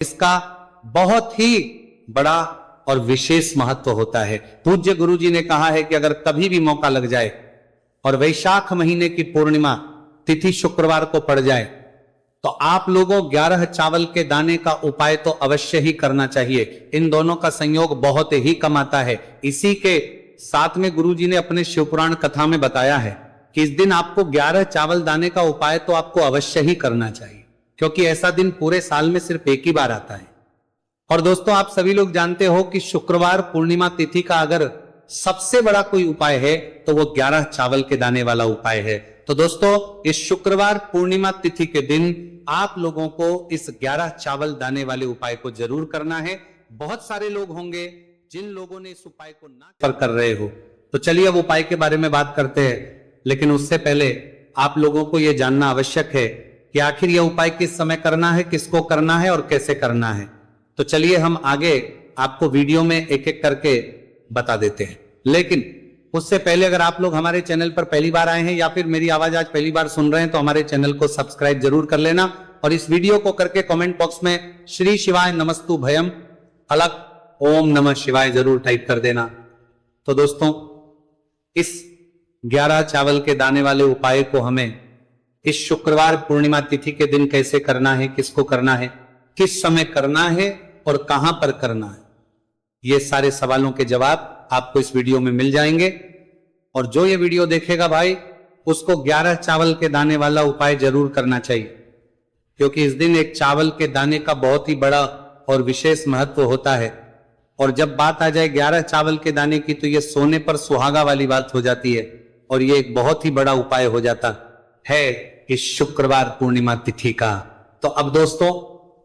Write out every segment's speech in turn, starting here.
इसका बहुत ही बड़ा और विशेष महत्व होता है। पूज्य गुरु जी ने कहा है कि अगर कभी भी मौका लग जाए और वैशाख महीने की पूर्णिमा तिथि शुक्रवार को पड़ जाए तो आप लोगों 11 चावल के दाने का उपाय तो अवश्य ही करना चाहिए। इन दोनों का संयोग बहुत ही कम आता है। इसी के साथ में गुरु जी ने अपने शिवपुराण कथा में बताया है कि इस दिन आपको 11 चावल दाने का उपाय तो आपको अवश्य ही करना चाहिए, क्योंकि ऐसा दिन पूरे साल में सिर्फ एक ही बार आता है। और दोस्तों, आप सभी लोग जानते हो कि शुक्रवार पूर्णिमा तिथि का अगर सबसे बड़ा कोई उपाय है तो वो 11 चावल के दाने वाला उपाय है। तो दोस्तों, इस शुक्रवार पूर्णिमा तिथि के दिन आप लोगों को इस 11 चावल दाने वाले उपाय को जरूर करना है। बहुत सारे लोग होंगे जिन लोगों ने इस उपाय को ना कर रहे हो, तो चलिए अब उपाय के बारे में बात करते हैं। लेकिन उससे पहले आप लोगों को यह जानना आवश्यक है कि आखिर यह उपाय किस समय करना है, किसको करना है और कैसे करना है। तो चलिए हम आगे आपको वीडियो में एक एक करके बता देते हैं। लेकिन उससे पहले अगर आप लोग हमारे चैनल पर पहली बार आए हैं या फिर मेरी आवाज आज पहली बार सुन रहे हैं तो हमारे चैनल को सब्सक्राइब जरूर कर लेना और इस वीडियो को करके कमेंट बॉक्स में श्री शिवाय नमस्तु भयम अलग ओम नमः शिवाय जरूर टाइप कर देना। तो दोस्तों, इस 11 चावल के दाने वाले उपाय को हमें इस शुक्रवार पूर्णिमा तिथि के दिन कैसे करना है, किसको करना है, किस समय करना है और कहां पर करना है, ये सारे सवालों के जवाब आपको इस वीडियो में मिल जाएंगे। और जो ये वीडियो देखेगा भाई, उसको 11 चावल के दाने वाला उपाय जरूर करना चाहिए, क्योंकि इस दिन एक चावल के दाने का बहुत ही बड़ा और विशेष महत्व होता है। और जब बात आ जाए 11 चावल के दाने की तो ये सोने पर सुहागा वाली बात हो जाती है और ये एक बहुत ही बड़ा उपाय हो जाता है इस शुक्रवार पूर्णिमा तिथि का। तो अब दोस्तों,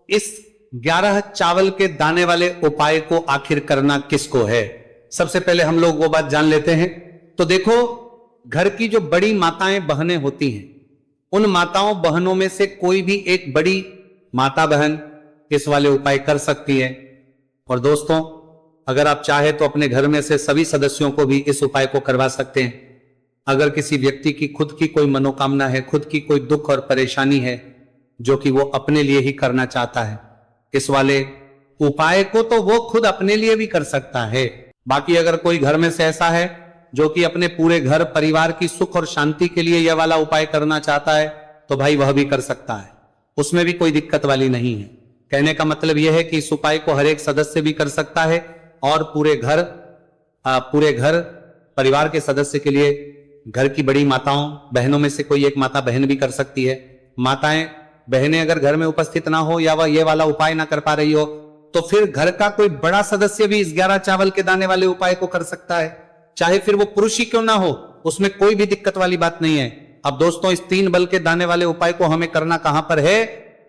इस 11 चावल के दाने वाले उपाय को आखिर करना किसको है, सबसे पहले हम लोग वो बात जान लेते हैं। तो देखो, घर की जो बड़ी माताएं बहनें होती हैं, उन माताओं बहनों में से कोई भी एक बड़ी माता बहन इस वाले उपाय कर सकती है। और दोस्तों, अगर आप चाहे तो अपने घर में से सभी सदस्यों को भी इस उपाय को करवा सकते हैं। अगर किसी व्यक्ति की खुद की कोई मनोकामना है, खुद की कोई दुख और परेशानी है जो कि वो अपने लिए ही करना चाहता है, इस वाले उपाय को तो वो खुद अपने लिए भी कर सकता है। बाकी अगर कोई घर में से ऐसा है जो कि अपने पूरे घर परिवार की सुख और शांति के लिए यह वाला उपाय करना चाहता है तो भाई वह भी कर सकता है, उसमें भी कोई दिक्कत वाली नहीं है। कहने का मतलब यह है कि इस उपाय को हर एक सदस्य भी कर सकता है और पूरे घर परिवार के सदस्य के लिए घर की बड़ी माताओं बहनों में से कोई एक माता बहन भी कर सकती है। माताएं बहनें अगर घर में उपस्थित ना हो या वह ये वाला उपाय ना कर पा रही हो तो फिर घर का कोई बड़ा सदस्य भी इस 11 चावल के दाने वाले उपाय को कर सकता है, चाहे फिर वो पुरुष ही क्यों ना हो, उसमें कोई भी दिक्कत वाली बात नहीं है। अब दोस्तों, इस 3 बल के दाने वाले उपाय को हमें करना कहां पर है,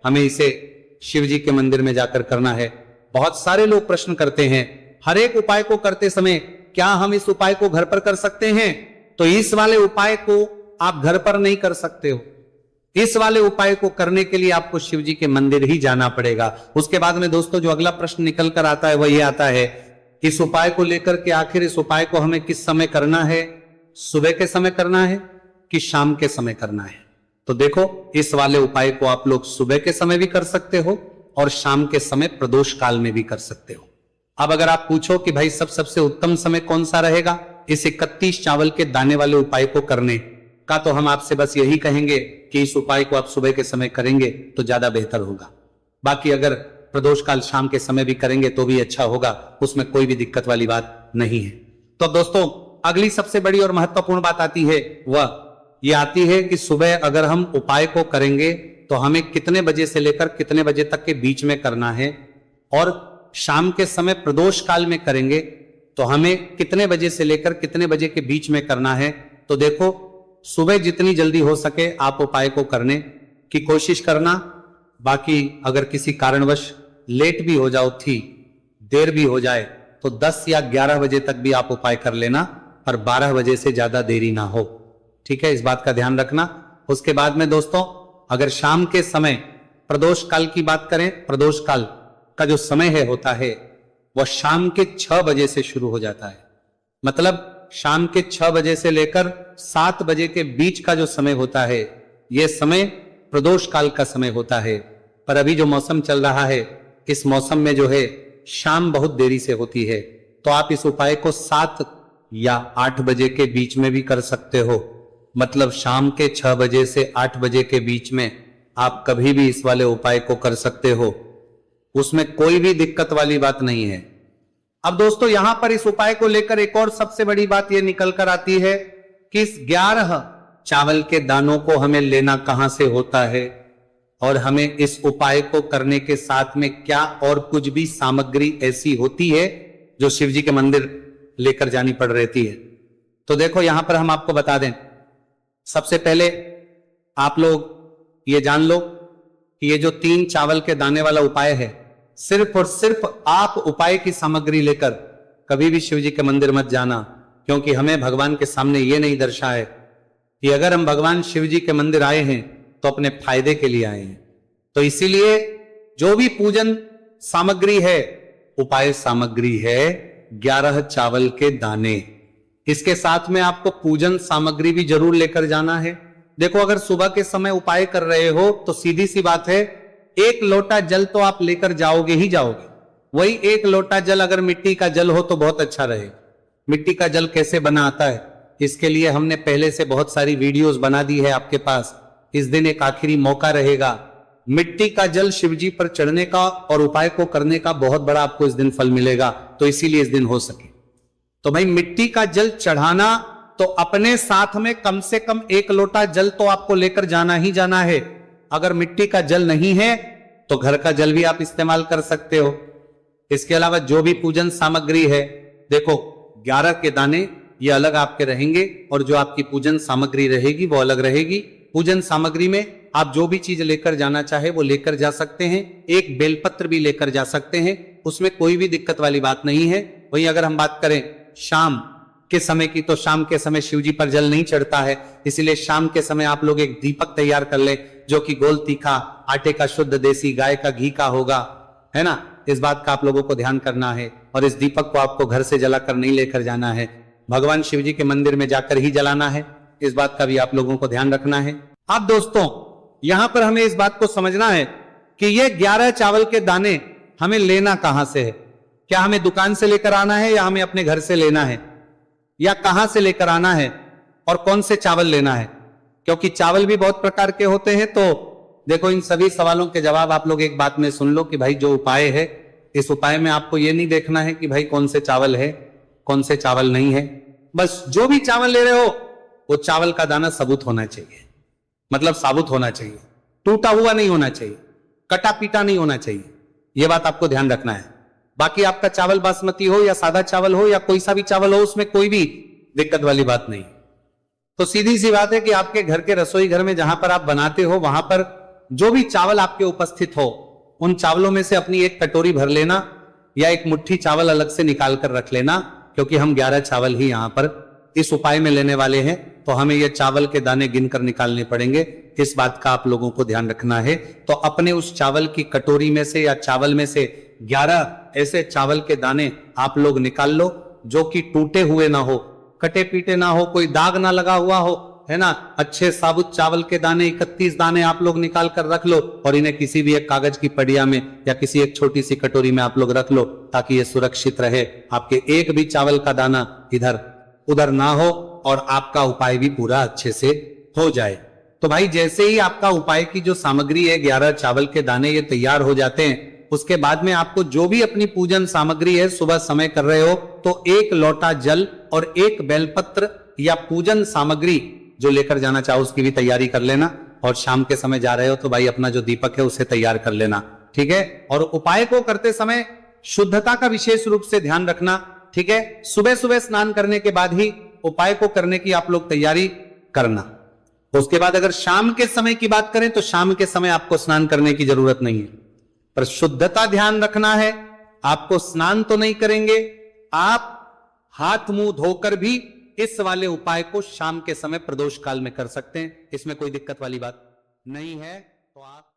हमें इसे शिव जी के मंदिर में जाकर करना है। बहुत सारे लोग प्रश्न करते हैं, हर एक उपाय को करते समय क्या हम इस उपाय को घर पर कर सकते हैं? तो इस वाले उपाय को आप घर पर नहीं कर सकते हो। इस वाले उपाय को करने के लिए आपको शिव जी के मंदिर ही जाना पड़ेगा। उसके बाद में दोस्तों, जो अगला प्रश्न निकल कर आता है वह ये आता है, इस उपाय को लेकर के आखिर इस उपाय को हमें किस समय करना है, सुबह के समय करना है कि शाम के समय करना है? तो देखो, इस वाले उपाय को आप लोग सुबह के समय भी कर सकते हो और शाम के समय प्रदोष काल में भी कर सकते हो। अब अगर आप पूछो कि भाई सबसे उत्तम समय कौन सा रहेगा इस 31 चावल के दाने वाले उपाय को करने का, तो हम आपसे बस यही कहेंगे कि इस उपाय को आप सुबह के समय करेंगे तो ज्यादा बेहतर होगा। बाकी अगर प्रदोष काल शाम के समय भी करेंगे तो भी अच्छा होगा, उसमें कोई भी दिक्कत वाली बात नहीं है। तो दोस्तों, अगली सबसे बड़ी और महत्वपूर्ण बात आती है, वह ये आती है कि सुबह अगर हम उपाय को करेंगे तो हमें कितने बजे से लेकर कितने बजे तक के बीच में करना है, और शाम के समय प्रदोष काल में करेंगे तो हमें कितने बजे से लेकर कितने बजे के बीच में करना है। तो देखो, सुबह जितनी जल्दी हो सके आप उपाय को करने की कोशिश करना। बाकी अगर किसी कारणवश लेट भी हो जाओ, देर भी हो जाए, तो 10 या 11 बजे तक भी आप उपाय कर लेना, पर 12 बजे से ज्यादा देरी ना हो। ठीक है, इस बात का ध्यान रखना। उसके बाद में दोस्तों, अगर शाम के समय प्रदोष काल की बात करें, प्रदोष काल का जो समय है होता है वह शाम के 6 बजे से शुरू हो जाता है। मतलब शाम के 6 बजे से लेकर 7 बजे के बीच का जो समय होता है, यह समय प्रदोष काल का समय होता है। पर अभी जो मौसम चल रहा है इस मौसम में जो है शाम बहुत देरी से होती है, तो आप इस उपाय को 7 या 8 बजे के बीच में भी कर सकते हो। मतलब शाम के 6 बजे से 8 बजे के बीच में आप कभी भी इस वाले उपाय को कर सकते हो, उसमें कोई भी दिक्कत वाली बात नहीं है। अब दोस्तों यहां पर इस उपाय को लेकर एक और सबसे बड़ी बात यह निकल कर आती है कि इस 11 चावल के दानों को हमें लेना कहां से होता है, और हमें इस उपाय को करने के साथ में क्या और कुछ भी सामग्री ऐसी होती है जो शिव जी के मंदिर लेकर जानी पड़ रहती है। तो देखो यहां पर हम आपको बता दें, सबसे पहले आप लोग ये जान लो कि ये जो 3 चावल के दाने वाला उपाय है, सिर्फ और सिर्फ आप उपाय की सामग्री लेकर कभी भी शिव जी के मंदिर मत जाना, क्योंकि हमें भगवान के सामने ये नहीं दर्शा है कि अगर हम भगवान शिव जी के मंदिर आए हैं तो अपने फायदे के लिए आए हैं। तो इसीलिए जो भी पूजन सामग्री है, उपाय सामग्री है 11 चावल के दाने। इसके साथ में आपको पूजन सामग्री भी जरूर लेकर जाना है। देखो अगर सुबह के समय उपाय कर रहे हो तो सीधी सी बात है, 1 लोटा जल तो आप लेकर जाओगे ही जाओगे। वही 1 लोटा जल अगर मिट्टी का जल हो तो बहुत अच्छा रहे। मिट्टी का जल कैसे बना आता है, इसके लिए हमने पहले से बहुत सारी वीडियोस बना दी है आपके पास। इस दिन एक आखिरी मौका रहेगा, मिट्टी का जल शिवजी पर चढ़ने का और उपाय को करने का बहुत बड़ा आपको इस दिन फल मिलेगा। तो इसीलिए इस दिन हो सके तो भाई मिट्टी का जल चढ़ाना, तो अपने साथ में कम से कम 1 लोटा जल तो आपको लेकर जाना ही जाना है। अगर मिट्टी का जल नहीं है तो घर का जल भी आप इस्तेमाल कर सकते हो। इसके अलावा जो भी पूजन सामग्री है, देखो 11 के दाने ये अलग आपके रहेंगे और जो आपकी पूजन सामग्री रहेगी वो अलग रहेगी। पूजन सामग्री में आप जो भी चीज लेकर जाना चाहे वो लेकर जा सकते हैं। एक बेलपत्र भी लेकर जा सकते हैं, उसमें कोई भी दिक्कत वाली बात नहीं है। वहीं अगर हम बात करें शाम के समय की, तो शाम के समय शिवजी पर जल नहीं चढ़ता है, इसीलिए शाम के समय आप लोग एक दीपक तैयार कर ले जो कि गोल तीखा आटे का शुद्ध देसी गाय का घी का होगा, है ना। इस बात का आप लोगों को ध्यान करना है। और इस दीपक को आपको घर से जलाकर नहीं लेकर जाना है, भगवान शिवजी के मंदिर में जाकर ही जलाना है। इस बात का भी आप लोगों को ध्यान रखना है। अब दोस्तों यहां पर हमें इस बात को समझना है कि ये 11 चावल के दाने हमें लेना कहां से है। क्या हमें दुकान से लेकर आना है या हमें अपने घर से लेना है, या कहां से लेकर आना है और कौन से चावल लेना है, क्योंकि चावल भी बहुत प्रकार के होते हैं। तो देखो इन सभी सवालों के जवाब आप लोग एक बात में सुन लो कि भाई जो उपाय है, इस उपाय में आपको ये नहीं देखना है कि भाई कौन से चावल है कौन से चावल नहीं है। बस जो भी चावल ले रहे हो वो चावल का दाना साबुत होना चाहिए, मतलब साबुत होना चाहिए, टूटा हुआ नहीं होना चाहिए, कटा पीटा नहीं होना चाहिए। यह बात आपको ध्यान रखना है। बाकी आपका चावल बासमती हो या सादा चावल हो या कोई सा भी चावल हो, उसमें कोई भी दिक्कत वाली बात नहीं। तो सीधी सी बात है कि आपके घर के रसोई घर में जहां पर आप बनाते हो वहां पर जो भी चावल आपके उपस्थित हो, उन चावलों में से अपनी एक कटोरी भर लेना या एक मुट्ठी चावल अलग से निकाल कर रख लेना, क्योंकि हम 11 चावल ही यहां पर इस उपाय में लेने वाले हैं। तो हमें ये चावल के दाने गिनकर निकालने पड़ेंगे, इस बात का आप लोगों को ध्यान रखना है। तो अपने उस चावल की कटोरी में से या चावल में से 11 ऐसे चावल के दाने आप लोग निकाल लो जो कि टूटे हुए ना हो, कटे पीटे ना हो, कोई दाग ना लगा हुआ हो, है ना। अच्छे साबुत चावल के दाने 31 दाने आप लोग निकाल कर रख लो और इन्हें किसी भी एक कागज की पड़िया में या किसी एक छोटी सी कटोरी में आप लोग रख लो, ताकि ये सुरक्षित रहे, आपके एक भी चावल का दाना इधर उधर ना हो और आपका उपाय भी पूरा अच्छे से हो जाए। तो भाई जैसे ही आपका उपाय की जो सामग्री है 11 चावल के दाने ये तैयार हो जाते हैं, उसके बाद में आपको जो भी अपनी पूजन सामग्री है सुबह समय कर रहे हो तो 1 लोटा जल और 1 बेलपत्र या पूजन सामग्री जो लेकर जाना चाहो उसकी भी तैयारी कर लेना। और शाम के समय जा रहे हो तो भाई अपना जो दीपक है उसे तैयार कर लेना, ठीक है। और उपाय को करते समय शुद्धता का विशेष रूप से ध्यान रखना, ठीक है। सुबह सुबह स्नान करने के बाद ही उपाय को करने की आप लोग तैयारी करना। उसके बाद अगर शाम के समय की बात करें तो शाम के समय आपको स्नान करने की जरूरत नहीं है, पर शुद्धता ध्यान रखना है। आपको स्नान तो नहीं करेंगे, आप हाथ मुंह धोकर भी इस वाले उपाय को शाम के समय प्रदोष काल में कर सकते हैं, इसमें कोई दिक्कत वाली बात नहीं है। तो आप